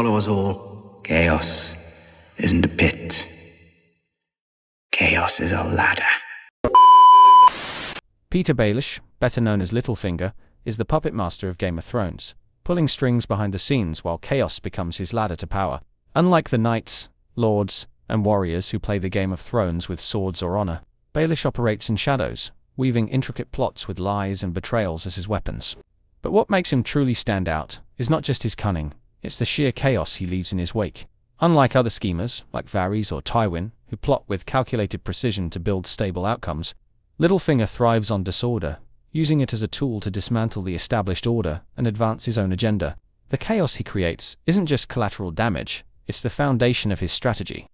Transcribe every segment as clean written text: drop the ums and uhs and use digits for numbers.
Follow us all. Chaos isn't a pit. Chaos is a ladder. Peter Baelish, better known as Littlefinger, is the puppet master of Game of Thrones, pulling strings behind the scenes while chaos becomes his ladder to power. Unlike the knights, lords, and warriors who play the Game of Thrones with swords or honor, Baelish operates in shadows, weaving intricate plots with lies and betrayals as his weapons. But what makes him truly stand out is not just his cunning, it's the sheer chaos he leaves in his wake. Unlike other schemers, like Varys or Tywin, who plot with calculated precision to build stable outcomes, Littlefinger thrives on disorder, using it as a tool to dismantle the established order and advance his own agenda. The chaos he creates isn't just collateral damage, it's the foundation of his strategy.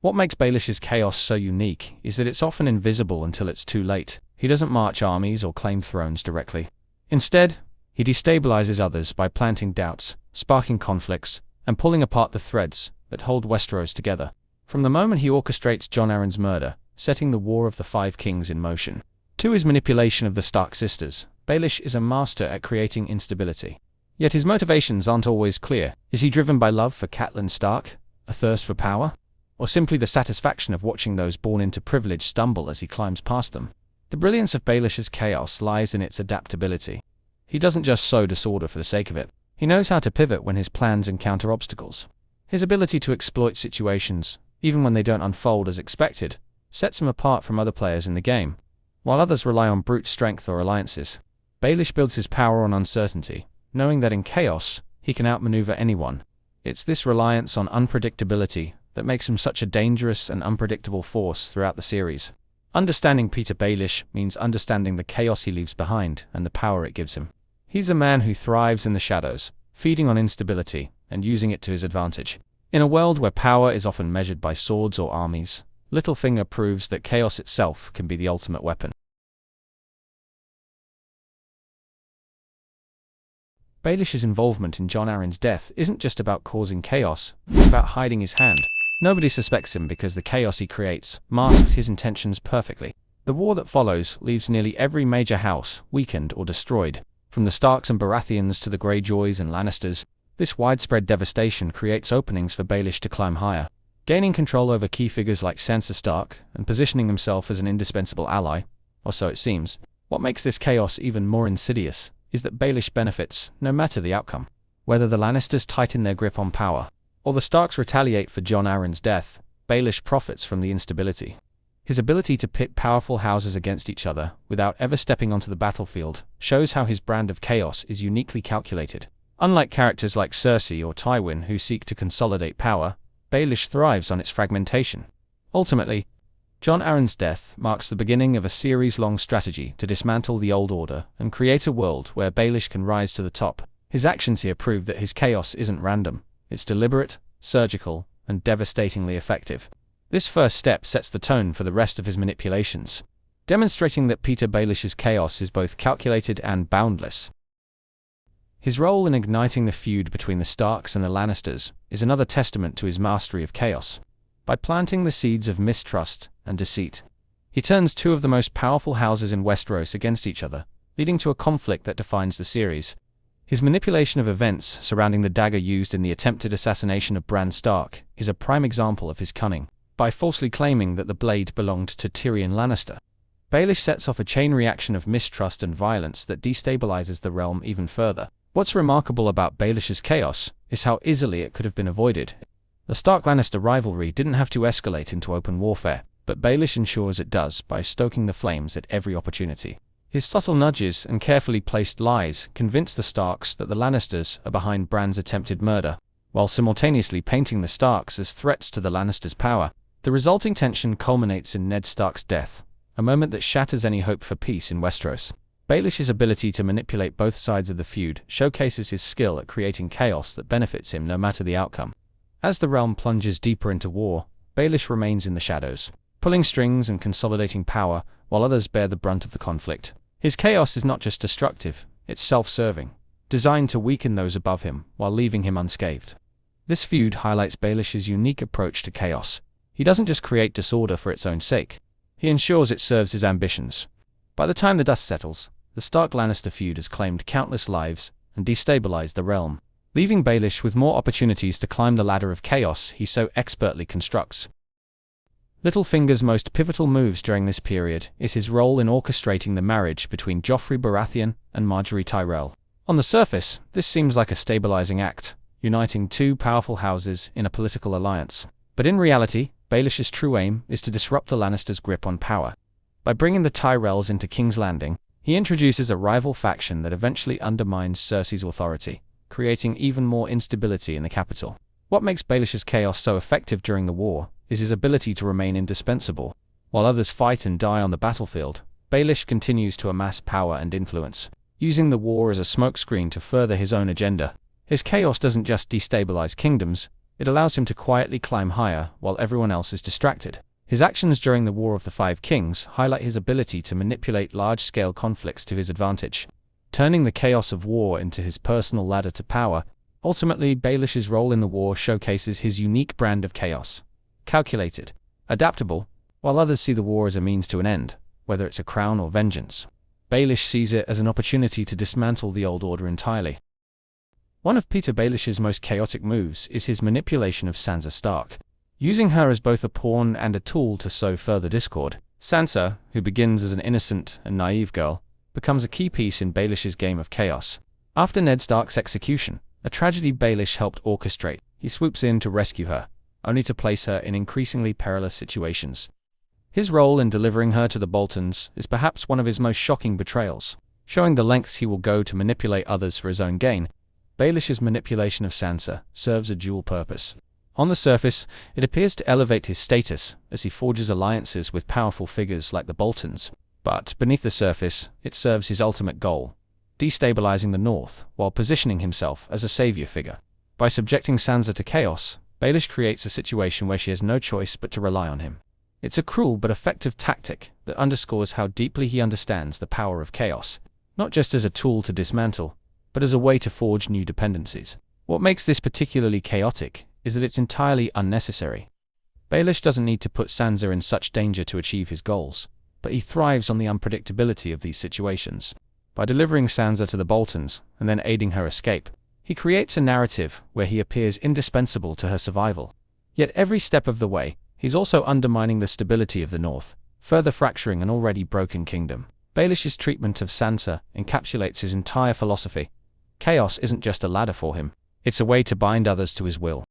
What makes Baelish's chaos so unique is that it's often invisible until it's too late. He doesn't march armies or claim thrones directly. Instead, he destabilizes others by planting doubts, sparking conflicts, and pulling apart the threads that hold Westeros together. From the moment he orchestrates Jon Arryn's murder, setting the War of the Five Kings in motion, to his manipulation of the Stark sisters, Baelish is a master at creating instability. Yet his motivations aren't always clear. Is he driven by love for Catelyn Stark, a thirst for power, or simply the satisfaction of watching those born into privilege stumble as he climbs past them? The brilliance of Baelish's chaos lies in its adaptability. He doesn't just sow disorder for the sake of it. He knows how to pivot when his plans encounter obstacles. His ability to exploit situations, even when they don't unfold as expected, sets him apart from other players in the game. While others rely on brute strength or alliances, Baelish builds his power on uncertainty, knowing that in chaos, he can outmaneuver anyone. It's this reliance on unpredictability that makes him such a dangerous and unpredictable force throughout the series. Understanding Peter Baelish means understanding the chaos he leaves behind and the power it gives him. He's a man who thrives in the shadows, feeding on instability and using it to his advantage. In a world where power is often measured by swords or armies, Littlefinger proves that chaos itself can be the ultimate weapon. Baelish's involvement in Jon Arryn's death isn't just about causing chaos, it's about hiding his hand. Nobody suspects him because the chaos he creates masks his intentions perfectly. The war that follows leaves nearly every major house weakened or destroyed. From the Starks and Baratheons to the Greyjoys and Lannisters, this widespread devastation creates openings for Baelish to climb higher. Gaining control over key figures like Sansa Stark and positioning himself as an indispensable ally, or so it seems. What makes this chaos even more insidious is that Baelish benefits no matter the outcome. Whether the Lannisters tighten their grip on power, or the Starks retaliate for Jon Arryn's death, Baelish profits from the instability. His ability to pit powerful houses against each other without ever stepping onto the battlefield shows how his brand of chaos is uniquely calculated. Unlike characters like Cersei or Tywin who seek to consolidate power, Baelish thrives on its fragmentation. Ultimately, Jon Arryn's death marks the beginning of a series-long strategy to dismantle the old order and create a world where Baelish can rise to the top. His actions here prove that his chaos isn't random. It's deliberate, surgical, and devastatingly effective. This first step sets the tone for the rest of his manipulations, demonstrating that Peter Baelish's chaos is both calculated and boundless. His role in igniting the feud between the Starks and the Lannisters is another testament to his mastery of chaos. By planting the seeds of mistrust and deceit, he turns two of the most powerful houses in Westeros against each other, leading to a conflict that defines the series. His manipulation of events surrounding the dagger used in the attempted assassination of Bran Stark is a prime example of his cunning. By falsely claiming that the blade belonged to Tyrion Lannister, Baelish sets off a chain reaction of mistrust and violence that destabilizes the realm even further. What's remarkable about Baelish's chaos is how easily it could have been avoided. The Stark-Lannister rivalry didn't have to escalate into open warfare, but Baelish ensures it does by stoking the flames at every opportunity. His subtle nudges and carefully placed lies convince the Starks that the Lannisters are behind Bran's attempted murder, while simultaneously painting the Starks as threats to the Lannisters' power. The resulting tension culminates in Ned Stark's death, a moment that shatters any hope for peace in Westeros. Baelish's ability to manipulate both sides of the feud showcases his skill at creating chaos that benefits him no matter the outcome. As the realm plunges deeper into war, Baelish remains in the shadows, pulling strings and consolidating power while others bear the brunt of the conflict. His chaos is not just destructive, it's self-serving, designed to weaken those above him while leaving him unscathed. This feud highlights Baelish's unique approach to chaos. He doesn't just create disorder for its own sake, he ensures it serves his ambitions. By the time the dust settles, the Stark-Lannister feud has claimed countless lives and destabilized the realm. leaving Baelish with more opportunities to climb the ladder of chaos he so expertly constructs. Littlefinger's most pivotal moves during this period is his role in orchestrating the marriage between Joffrey Baratheon and Margaery Tyrell. On the surface, this seems like a stabilizing act, uniting two powerful houses in a political alliance. But in reality, Baelish's true aim is to disrupt the Lannisters' grip on power. By bringing the Tyrells into King's Landing, he introduces a rival faction that eventually undermines Cersei's authority, creating even more instability in the capital. What makes Baelish's chaos so effective during the war is his ability to remain indispensable. While others fight and die on the battlefield, Baelish continues to amass power and influence, using the war as a smokescreen to further his own agenda. His chaos doesn't just destabilize kingdoms, it allows him to quietly climb higher while everyone else is distracted. His actions during the War of the Five Kings highlight his ability to manipulate large-scale conflicts to his advantage, turning the chaos of war into his personal ladder to power. Ultimately, Baelish's role in the war showcases his unique brand of chaos. Calculated, adaptable, while others see the war as a means to an end, whether it's a crown or vengeance. Baelish sees it as an opportunity to dismantle the old order entirely. One of Peter Baelish's most chaotic moves is his manipulation of Sansa Stark, using her as both a pawn and a tool to sow further discord. Sansa, who begins as an innocent and naive girl, becomes a key piece in Baelish's game of chaos. After Ned Stark's execution, a tragedy Baelish helped orchestrate, he swoops in to rescue her, only to place her in increasingly perilous situations. His role in delivering her to the Boltons is perhaps one of his most shocking betrayals, showing the lengths he will go to manipulate others for his own gain. Baelish's manipulation of Sansa serves a dual purpose. On the surface, it appears to elevate his status as he forges alliances with powerful figures like the Boltons, but beneath the surface, it serves his ultimate goal, destabilizing the North while positioning himself as a savior figure. By subjecting Sansa to chaos, Baelish creates a situation where she has no choice but to rely on him. It's a cruel but effective tactic that underscores how deeply he understands the power of chaos, not just as a tool to dismantle, but as a way to forge new dependencies. What makes this particularly chaotic is that it's entirely unnecessary. Baelish doesn't need to put Sansa in such danger to achieve his goals, but he thrives on the unpredictability of these situations. By delivering Sansa to the Boltons and then aiding her escape, he creates a narrative where he appears indispensable to her survival. Yet every step of the way, he's also undermining the stability of the North, further fracturing an already broken kingdom. Baelish's treatment of Sansa encapsulates his entire philosophy. Chaos isn't just a ladder for him, it's a way to bind others to his will.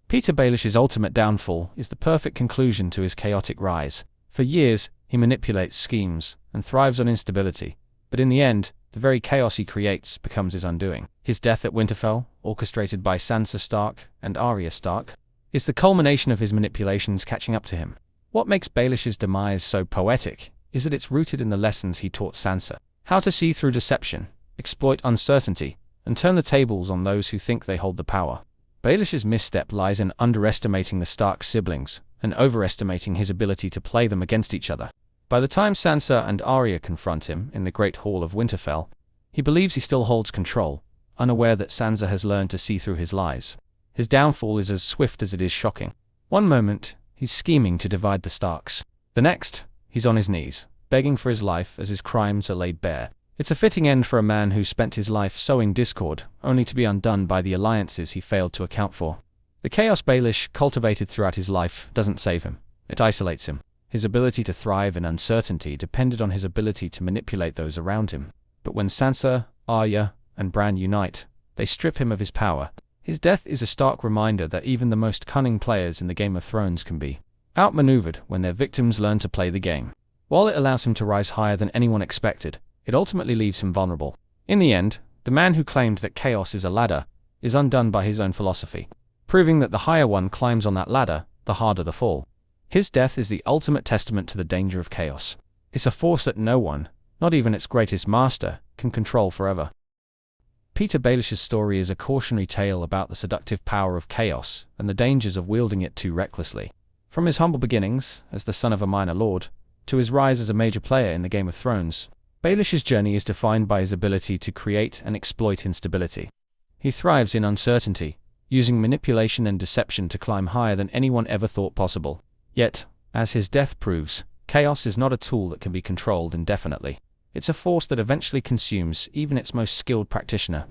Peter Baelish's ultimate downfall is the perfect conclusion to his chaotic rise. For years, he manipulates schemes and thrives on instability, but in the end, the very chaos he creates becomes his undoing. His death at Winterfell, orchestrated by Sansa Stark and Arya Stark, is the culmination of his manipulations catching up to him. What makes Baelish's demise so poetic is that it's rooted in the lessons he taught Sansa: how to see through deception, exploit uncertainty, and turn the tables on those who think they hold the power. Baelish's misstep lies in underestimating the Stark siblings and overestimating his ability to play them against each other. By the time Sansa and Arya confront him in the Great Hall of Winterfell, he believes he still holds control, unaware that Sansa has learned to see through his lies. His downfall is as swift as it is shocking. One moment, he's scheming to divide the Starks. The next, he's on his knees, begging for his life as his crimes are laid bare. It's a fitting end for a man who spent his life sowing discord, only to be undone by the alliances he failed to account for. The chaos Baelish cultivated throughout his life doesn't save him, it isolates him. His ability to thrive in uncertainty depended on his ability to manipulate those around him. But when Sansa, Arya, and Bran unite, they strip him of his power. His death is a stark reminder that even the most cunning players in the Game of Thrones can be outmaneuvered when their victims learn to play the game. While it allows him to rise higher than anyone expected, it ultimately leaves him vulnerable. In the end, the man who claimed that chaos is a ladder is undone by his own philosophy, proving that the higher one climbs on that ladder, the harder the fall. His death is the ultimate testament to the danger of chaos. It's a force that no one, not even its greatest master, can control forever. Peter Baelish's story is a cautionary tale about the seductive power of chaos and the dangers of wielding it too recklessly. From his humble beginnings as the son of a minor lord, to his rise as a major player in the Game of Thrones, Baelish's journey is defined by his ability to create and exploit instability. He thrives in uncertainty, using manipulation and deception to climb higher than anyone ever thought possible. Yet, as his death proves, chaos is not a tool that can be controlled indefinitely. It's a force that eventually consumes even its most skilled practitioner.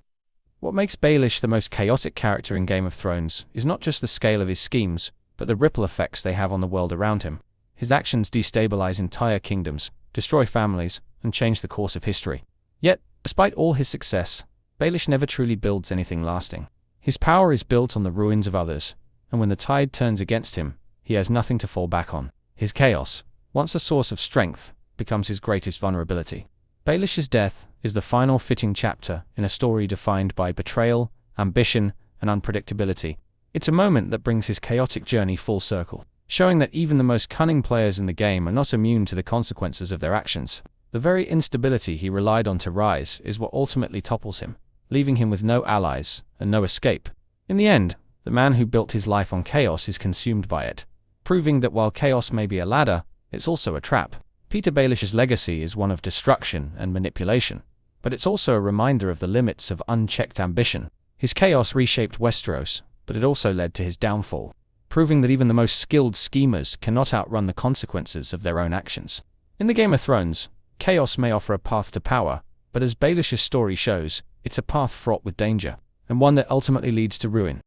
What makes Baelish the most chaotic character in Game of Thrones is not just the scale of his schemes, but the ripple effects they have on the world around him. His actions destabilize entire kingdoms, destroy families, and change the course of history. Yet, despite all his success, Baelish never truly builds anything lasting. His power is built on the ruins of others, and when the tide turns against him, he has nothing to fall back on. His chaos, once a source of strength, becomes his greatest vulnerability. Baelish's death is the final fitting chapter in a story defined by betrayal, ambition, and unpredictability. It's a moment that brings his chaotic journey full circle, showing that even the most cunning players in the game are not immune to the consequences of their actions. The very instability he relied on to rise is what ultimately topples him, leaving him with no allies and no escape. In the end, the man who built his life on chaos is consumed by it, proving that while chaos may be a ladder, it's also a trap. Peter Baelish's legacy is one of destruction and manipulation, but it's also a reminder of the limits of unchecked ambition. His chaos reshaped Westeros, but it also led to his downfall, proving that even the most skilled schemers cannot outrun the consequences of their own actions. In the Game of Thrones, chaos may offer a path to power, but as Baelish's story shows, it's a path fraught with danger, and one that ultimately leads to ruin.